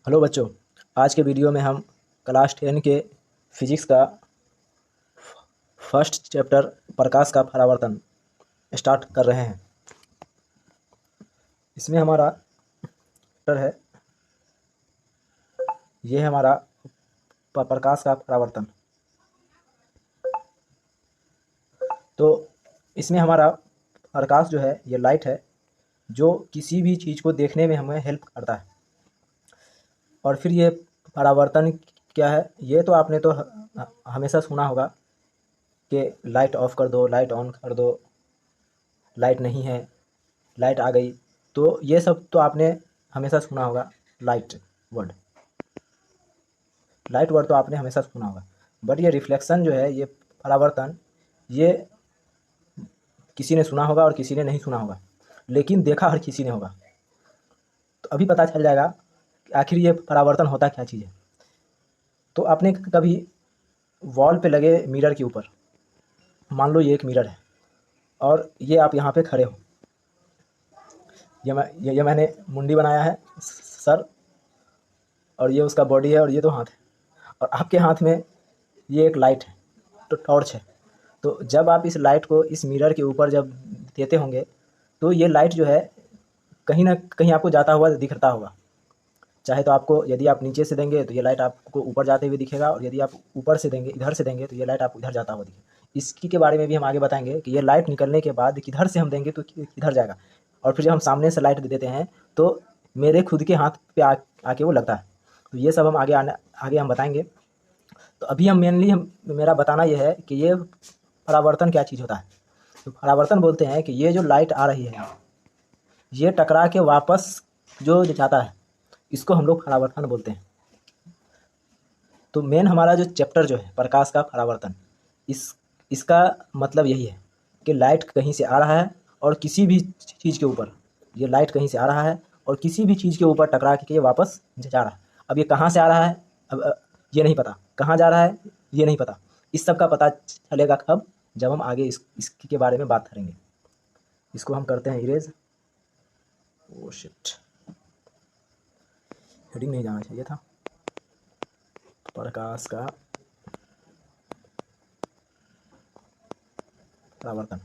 Hello बच्चों, आज के वीडियो में हम क्लास 10 के फिजिक्स का फर्स्ट चैप्टर प्रकाश का परावर्तन स्टार्ट कर रहे हैं। इसमें हमारा चैप्टर है, ये है हमारा प्रकाश का परावर्तन। तो इसमें हमारा प्रकाश जो है ये लाइट है जो किसी भी चीज़ को देखने में हमें हेल्प करता है। और फिर ये परावर्तन क्या है, ये तो आपने तो हमेशा सुना होगा कि लाइट ऑफ कर दो, लाइट ऑन कर दो, लाइट नहीं है, लाइट आ गई। तो ये सब तो आपने हमेशा सुना होगा। लाइट वर्ड लाइट वर्ड तो आपने हमेशा सुना होगा। बट ये रिफ्लेक्शन जो है, ये परावर्तन, ये किसी ने सुना होगा और किसी ने नहीं सुना होगा, लेकिन देखा हर किसी ने होगा। तो अभी पता चल जाएगा कि आखिर ये परावर्तन होता क्या चीज़ है। तो आपने कभी वॉल पे लगे मिरर के ऊपर, मान लो ये एक मिरर है और ये आप यहाँ पे खड़े हो, ये मैंने मुंडी बनाया है सर, और ये उसका बॉडी है और ये तो हाथ है, और आपके हाथ में ये एक लाइट है, तो टॉर्च है। तो जब आप इस लाइट को इस मिरर के ऊपर जब देते होंगे तो ये लाइट जो है कहीं ना कहीं आपको जाता हुआ दिखता होगा। चाहे तो आपको, यदि आप नीचे से देंगे तो ये लाइट आपको ऊपर जाते हुए दिखेगा, और यदि आप ऊपर से देंगे, इधर से देंगे, तो ये लाइट आपको इधर जाता हुआ दिखेगा। इसकी के बारे में भी हम आगे बताएंगे कि ये लाइट निकलने के बाद किधर से हम देंगे तो किधर जाएगा, और फिर जब हम सामने से लाइट देते हैं तो मेरे खुद के हाथ पे आके वो लगता है। तो ये सब हम आगे हम बताएंगे। तो अभी हम मेनली मेरा बताना ये है कि ये परावर्तन क्या चीज़ होता है। तो परावर्तन बोलते हैं कि ये जो लाइट आ रही है, ये टकरा के वापस जो जाता है, इसको हम लोग परावर्तन बोलते हैं। तो मेन हमारा जो चैप्टर जो है प्रकाश का परावर्तन, इसका मतलब यही है कि लाइट कहीं से आ रहा है और किसी भी चीज़ के ऊपर, ये लाइट कहीं से आ रहा है और किसी भी चीज़ के ऊपर टकरा के ये वापस जा रहा है। अब ये कहाँ से आ रहा है, अब ये नहीं पता, कहाँ जा रहा है ये नहीं पता। इस सब का पता चलेगा कब, जब हम आगे इसके बारे में बात करेंगे। इसको हम करते हैं इरेज। ओ शिट, हेडिंग नहीं जाना चाहिए था। प्रकाश का परावर्तन।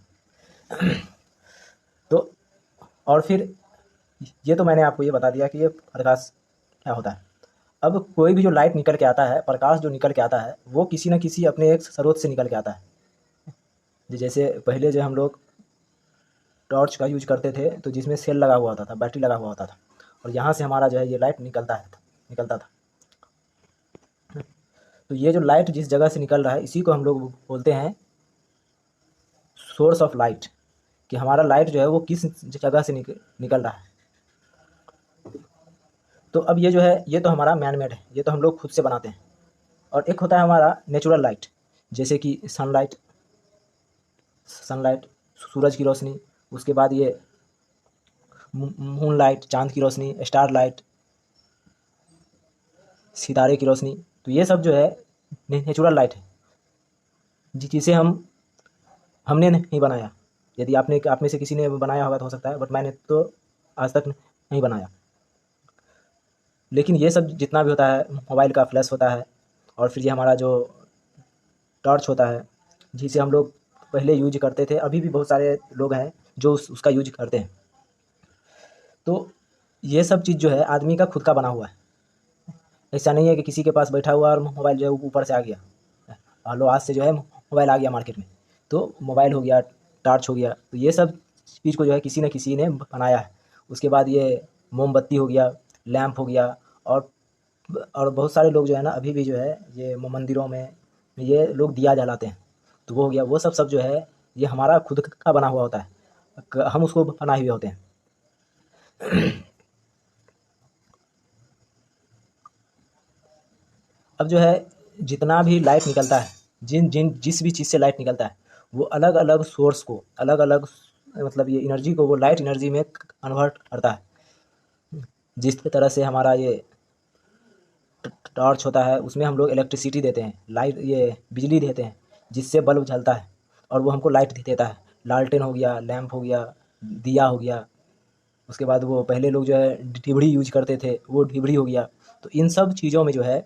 तो और फिर ये तो मैंने आपको ये बता दिया कि ये प्रकाश क्या होता है। अब कोई भी जो लाइट निकल के आता है, प्रकाश जो निकल के आता है, वो किसी न किसी अपने एक स्रोत से निकल के आता है। जैसे पहले जो हम लोग टॉर्च का यूज करते थे, तो जिसमें सेल लगा हुआ होता था, बैटरी लगा हुआ होता था, और यहाँ से हमारा जो है ये लाइट निकलता था। तो ये जो लाइट जिस जगह से निकल रहा है, इसी को हम लोग बोलते हैं सोर्स ऑफ लाइट, कि हमारा लाइट जो है वो किस जगह से निकल रहा है। तो अब ये जो है, ये तो हमारा मैन मेड है, ये तो हम लोग खुद से बनाते हैं। और एक होता है हमारा नेचुरल लाइट, जैसे कि सनलाइट, सूरज की रोशनी, उसके बाद ये मून लाइट, चांद की रोशनी, स्टार लाइट, सितारे की रोशनी। तो ये सब जो है नेचुरल लाइट है, जिसे हमने नहीं बनाया। यदि आप में से किसी ने बनाया होगा तो हो सकता है, बट मैंने तो आज तक नहीं बनाया। लेकिन ये सब जितना भी होता है, मोबाइल का फ्लैश होता है, और फिर ये हमारा जो टॉर्च होता है, जिसे हम लोग पहले यूज करते थे, अभी भी बहुत सारे लोग हैं जो उसका यूज करते हैं। तो ये सब चीज़ जो है आदमी का खुद का बना हुआ है। ऐसा नहीं है कि किसी के पास बैठा हुआ और मोबाइल जो है ऊपर से आ गया। लो, आज से जो है मोबाइल आ गया मार्केट में, तो मोबाइल हो गया, टॉर्च हो गया, तो ये सब चीज़ को जो है किसी न किसी ने बनाया है। उसके बाद ये मोमबत्ती हो गया, लैंप हो गया, और बहुत सारे लोग जो है ना, अभी भी जो है ये मंदिरों में ये लोग दिया जलाते हैं। तो वो हो गया, वो सब जो है ये हमारा खुद का बना हुआ होता है, हम उसको बनाए हुए होते हैं। अब जो है जितना भी लाइट निकलता है, जिस भी चीज़ से लाइट निकलता है, वो अलग अलग सोर्स को, अलग अलग मतलब ये एनर्जी को वो लाइट एनर्जी में कन्वर्ट करता है। जिस तरह से हमारा ये टॉर्च होता है, उसमें हम लोग इलेक्ट्रिसिटी देते हैं, लाइट, ये बिजली देते हैं, जिससे बल्ब जलता है और वो हमको लाइट देता है। लालटेन हो गया, लैंप हो गया, दिया हो गया। उसके बाद वो पहले लोग जो है डिबड़ी यूज करते थे, वो डिबड़ी हो गया। तो इन सब चीज़ों में जो है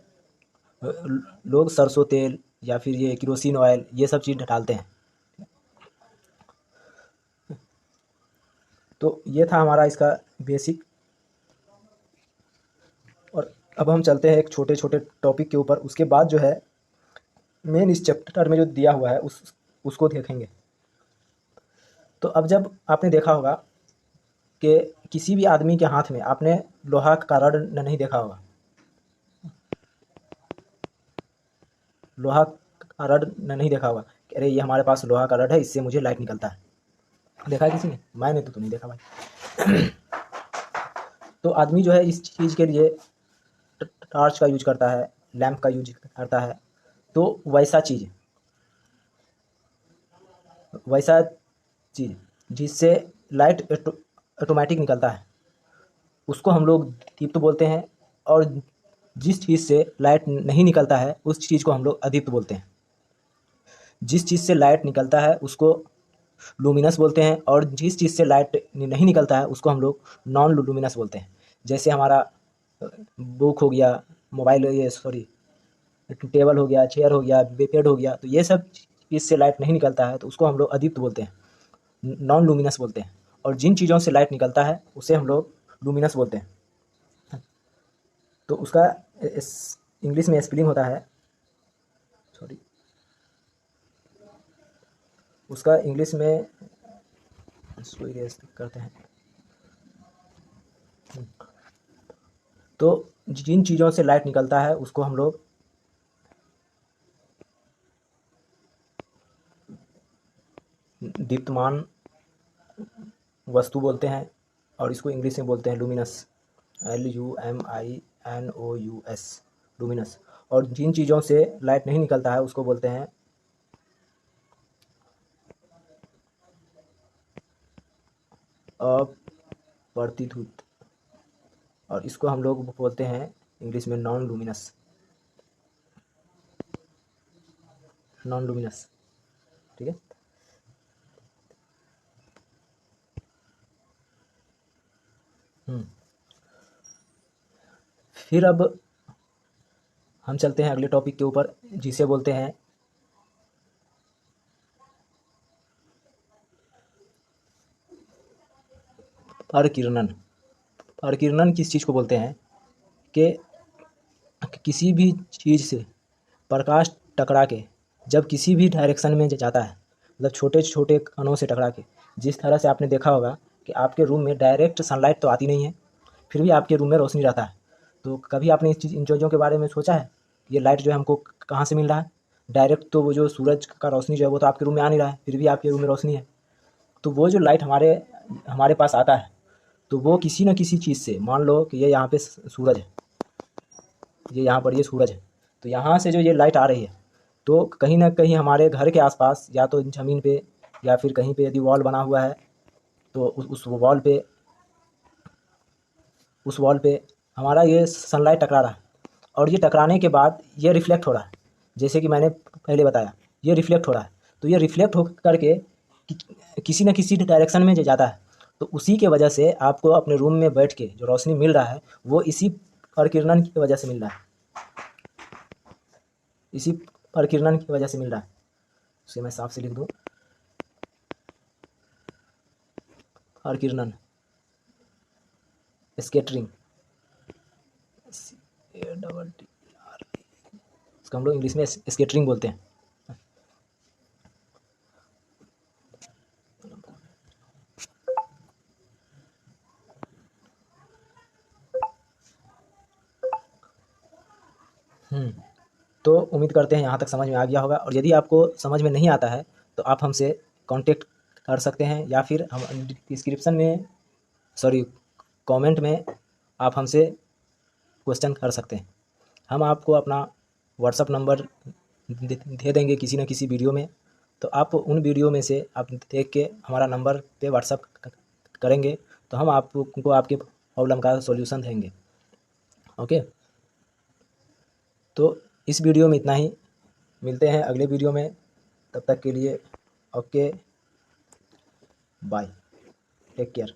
लोग सरसों तेल या फिर ये केरोसिन ऑयल ये सब चीज़ डालते हैं। तो ये था हमारा इसका बेसिक। और अब हम चलते हैं एक छोटे छोटे टॉपिक के ऊपर, उसके बाद जो है मेन इस चैप्टर में जो दिया हुआ है उसको देखेंगे। तो अब जब आपने देखा होगा कि किसी भी आदमी के हाथ में आपने लोहा का रड नहीं देखा होगा, लोहा का रड नहीं देखा होगा कि अरे ये हमारे पास लोहा का रड है, इससे मुझे लाइट निकलता है। देखा है किसी ने? मैंने तो नहीं देखा भाई। तो आदमी जो है इस चीज़ के लिए टॉर्च का यूज करता है, लैंप का यूज करता है। तो वैसा चीज़ जिससे लाइट ऑटोमेटिक निकलता है उसको हम लोग दीप्त बोलते हैं। और जिस चीज़ से लाइट नहीं निकलता है उस चीज़ को हम लोग अदीप्त बोलते हैं। जिस चीज़ से लाइट निकलता है उसको लूमिनस बोलते हैं, और जिस चीज़ से लाइट नहीं निकलता है उसको हम लोग नॉन लूमिनस बोलते हैं। जैसे हमारा बुक हो गया, मोबाइल, ये सॉरी टेबल हो गया, चेयर हो गया, बेड हो गया, तो ये सब चीज़ से लाइट नहीं निकलता है तो उसको हम लोग अदीप्त बोलते हैं, नॉन लूमिनस बोलते हैं। और जिन चीज़ों से लाइट निकलता है उसे हम लोग लूमिनस बोलते हैं। तो उसका इंग्लिश में स्पेलिंग होता है, सॉरी, उसका इंग्लिश में करते हैं। तो जिन चीज़ों से लाइट निकलता है उसको हम लोग दीप्तमान वस्तु बोलते हैं, और इसको इंग्लिश में बोलते हैं लूमिनस, LUMINOUS, लूमिनस। और जिन चीज़ों से लाइट नहीं निकलता है उसको बोलते हैं अप्रतिधुत, और इसको हम लोग बोलते हैं इंग्लिश में नॉन लूमिनस, नॉन लूमिनस। ठीक है। फिर अब हम चलते हैं अगले टॉपिक के ऊपर, जिसे बोलते हैं परकिरणन। परकिरणन किस चीज़ को बोलते हैं कि किसी भी चीज़ से प्रकाश टकरा के जब किसी भी डायरेक्शन में जाता है, मतलब छोटे छोटे कणों से टकरा के, जिस तरह से आपने देखा होगा कि आपके रूम में डायरेक्ट सनलाइट तो आती नहीं है, फिर भी आपके रूम में रोशनी रहता है। तो कभी आपने इन चीज़ों के बारे में सोचा है? ये लाइट जो है हमको कहाँ से मिल रहा है? डायरेक्ट तो वो जो सूरज का रोशनी जो है वो तो आपके रूम में आ नहीं रहा है, फिर भी आपके रूम में रोशनी है। तो वो जो लाइट हमारे हमारे पास आता है, तो वो किसी न किसी चीज़ से, मान लो कि ये यहाँ पे सूरज है, ये यहाँ पर ये सूरज है, तो यहाँ से जो ये लाइट आ रही है, तो कहीं ना कहीं हमारे घर के आसपास या तो ज़मीन पे या फिर कहीं पे यदि वॉल बना हुआ है, तो उस वॉल पे हमारा ये सनलाइट टकरा रहा है, और ये टकराने के बाद ये रिफ्लेक्ट हो रहा है। जैसे कि मैंने पहले बताया, ये रिफ्लेक्ट हो रहा है, तो ये रिफ्लेक्ट हो करके किसी न किसी डायरेक्शन में जाता है। तो उसी के वजह से आपको अपने रूम में बैठ के जो रोशनी मिल रहा है वो इसी प्रकिरणन की वजह से मिल रहा है, इसी प्रकिरणन की वजह से मिल रहा है। उसे मैं साफ से लिख दूँ, प्रकिरणन, स्कैटरिंग, इसको हम लोग इंग्लिश में स्कैटरिंग बोलते हैं। तो उम्मीद करते हैं यहाँ तक समझ में आ गया होगा, और यदि आपको समझ में नहीं आता है तो आप हमसे कांटेक्ट कर सकते हैं, या फिर हम डिस्क्रिप्शन में, सॉरी, कमेंट में आप हमसे क्वेश्चन कर सकते हैं। हम आपको अपना व्हाट्सअप नंबर दे देंगे किसी न किसी वीडियो में, तो आप उन वीडियो में से आप देख के हमारा नंबर पे व्हाट्सअप करेंगे, तो हम आपको आपके प्रॉब्लम का सॉल्यूशन देंगे। ओके, तो इस वीडियो में इतना ही, मिलते हैं अगले वीडियो में, तब तक के लिए ओके, बाय, टेक केयर।